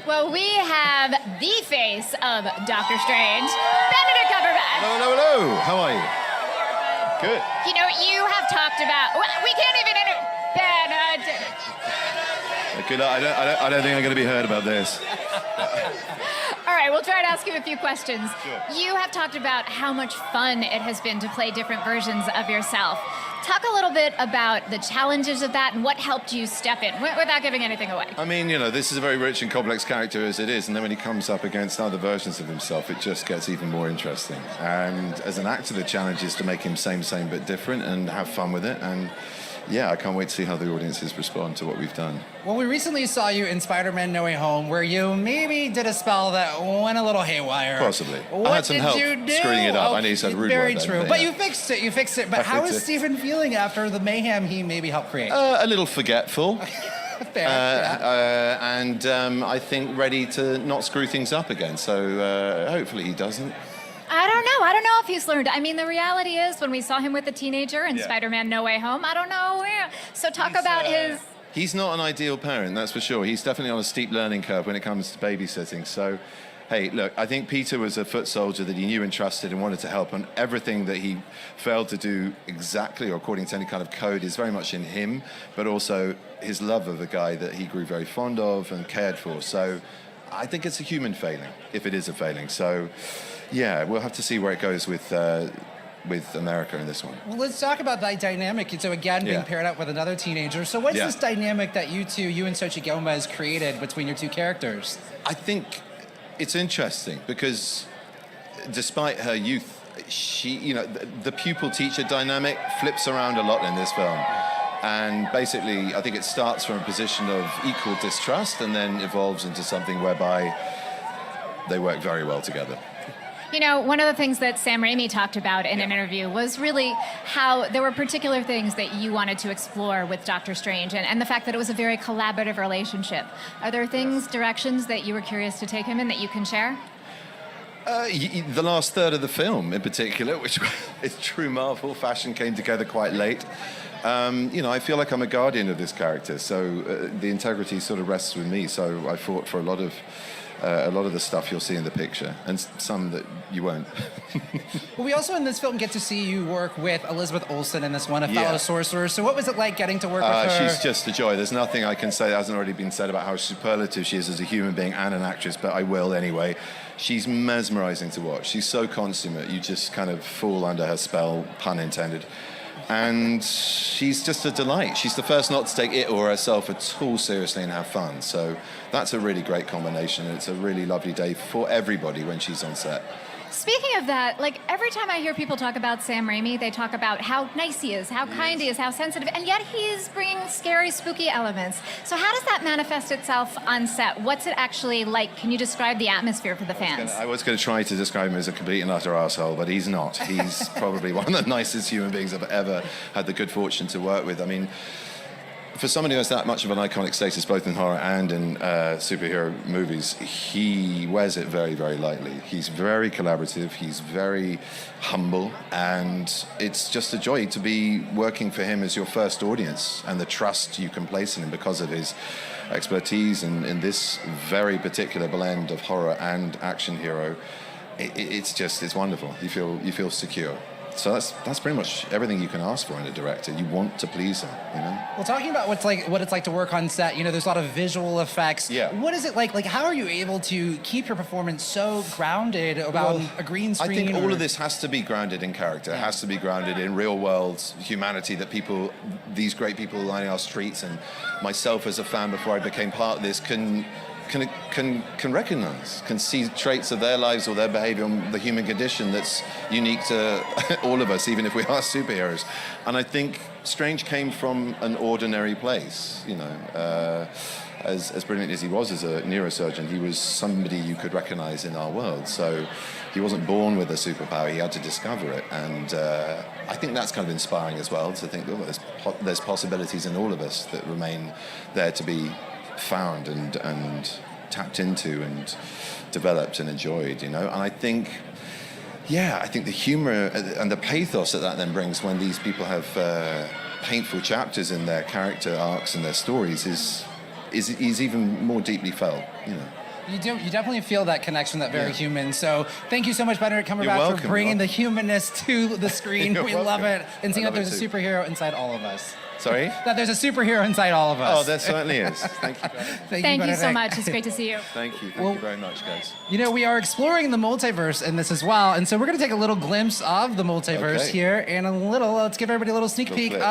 Well, we have the face of Doctor Strange, Benedict Cumberbatch. Hello. How are you? Good. You know, you have talked about. Well, we can't even Benedict. Good. I don't think I'm going to be heard about this. All right, we'll try to ask you a few questions. Sure. You have talked about how much fun it has been to play different versions of yourself. Talk a little bit about the challenges of that and what helped you step in, without giving anything away. I mean, you know, this is a very rich and complex character as it is, and then when he comes up against other versions of himself, it just gets even more interesting. And as an actor, the challenge is to make him same but different and have fun with it. And yeah, I can't wait to see how the audiences respond to what we've done. Well, we recently saw you in Spider-Man No Way Home, where you maybe did a spell that went a little haywire. Possibly. What I had some help did you do? screwing it up. I need some rude Very word true. then, But yeah. you fixed it. But how is Stephen feeling after the mayhem he maybe helped create? A little forgetful. Fair. Yeah. And I think ready to not screw things up again. So hopefully he doesn't. I don't know. I don't know if he's learned. I mean, the reality is when we saw him with the teenager in Spider-Man No Way Home, I don't know where. So talk about his... He's not an ideal parent, that's for sure. He's definitely on a steep learning curve when it comes to babysitting. So, hey, look, I think Peter was a foot soldier that he knew and trusted and wanted to help. And everything that he failed to do exactly or according to any kind of code is very much in him, but also his love of the guy that he grew very fond of and cared for. So I think it's a human failing, if it is a failing. So, yeah, we'll have to see where it goes with America in this one. Well, let's talk about that dynamic. So again, being paired up with another teenager. So what's this dynamic that you and Xochitl Gomez created between your two characters? I think it's interesting because despite her youth, she, you know, the pupil-teacher dynamic flips around a lot in this film. And basically, I think it starts from a position of equal distrust and then evolves into something whereby they work very well together. You know, one of the things that Sam Raimi talked about in an interview was really how there were particular things that you wanted to explore with Doctor Strange and the fact that it was a very collaborative relationship. Are there things, directions that you were curious to take him in that you can share? The last third of the film in particular, which is true Marvel fashion, came together quite late. You know, I feel like I'm a guardian of this character, so the integrity sort of rests with me. So I fought for a lot of the stuff you'll see in the picture, and some that you won't. Well, we also in this film get to see you work with Elizabeth Olsen in this one, a fellow sorcerer. So what was it like getting to work with her? She's just a joy. There's nothing I can say that hasn't already been said about how superlative she is as a human being and an actress, but I will anyway. She's mesmerizing to watch. She's so consummate. You just kind of fall under her spell, pun intended. And she's just a delight. She's the first not to take it or herself at all seriously and have fun. So that's a really great combination. And it's a really lovely day for everybody when she's on set. Speaking of that, like every time I hear people talk about Sam Raimi, they talk about how nice he is, how kind he is, how sensitive, and yet he's bringing scary, spooky elements. So how does that manifest itself on set? What's it actually like? Can you describe the atmosphere for the fans? I was going to try to describe him as a complete and utter arsehole, but he's not. He's probably one of the nicest human beings I've ever had the good fortune to work with. I mean, for somebody who has that much of an iconic status, both in horror and in superhero movies, he wears it very, very lightly. He's very collaborative, he's very humble, and it's just a joy to be working for him as your first audience and the trust you can place in him because of his expertise in this very particular blend of horror and action hero. It's wonderful. You feel secure. So that's pretty much everything you can ask for in a director. You want to please them, you know? Well, talking about what it's like to work on set, you know, there's a lot of visual effects. Yeah. What is it like? Like, how are you able to keep your performance so grounded about a green screen? I think all of this has to be grounded in character. It has to be grounded in real world humanity that these great people lining our streets, and myself as a fan before I became part of this, can recognize, can see traits of their lives or their behavior on the human condition that's unique to all of us, even if we are superheroes. And I think Strange came from an ordinary place, you know. As brilliant as he was as a neurosurgeon, he was somebody you could recognize in our world. So he wasn't born with a superpower, he had to discover it. And I think that's kind of inspiring as well, to think that there's possibilities in all of us that remain there to be found and tapped into and developed and enjoyed, you know. And I think the humor and the pathos that then brings when these people have painful chapters in their character arcs and their stories is even more deeply felt, you know. You do. You definitely feel that connection, that very human. So thank you so much, Benedict Cumberbatch, welcome, for bringing you're the humanness to the screen. We welcome. love it. And seeing I that love there's it a too. superhero inside all of us. Sorry? That there's a superhero inside all of us. Oh, there certainly is. Thank you. Thank you so Benedict. much. It's great to see you. Thank you. Thank you very much, guys. You know, we are exploring the multiverse in this as well. And so we're going to take a little glimpse of the multiverse Okay. here and let's give everybody a little sneak Little peek clip. of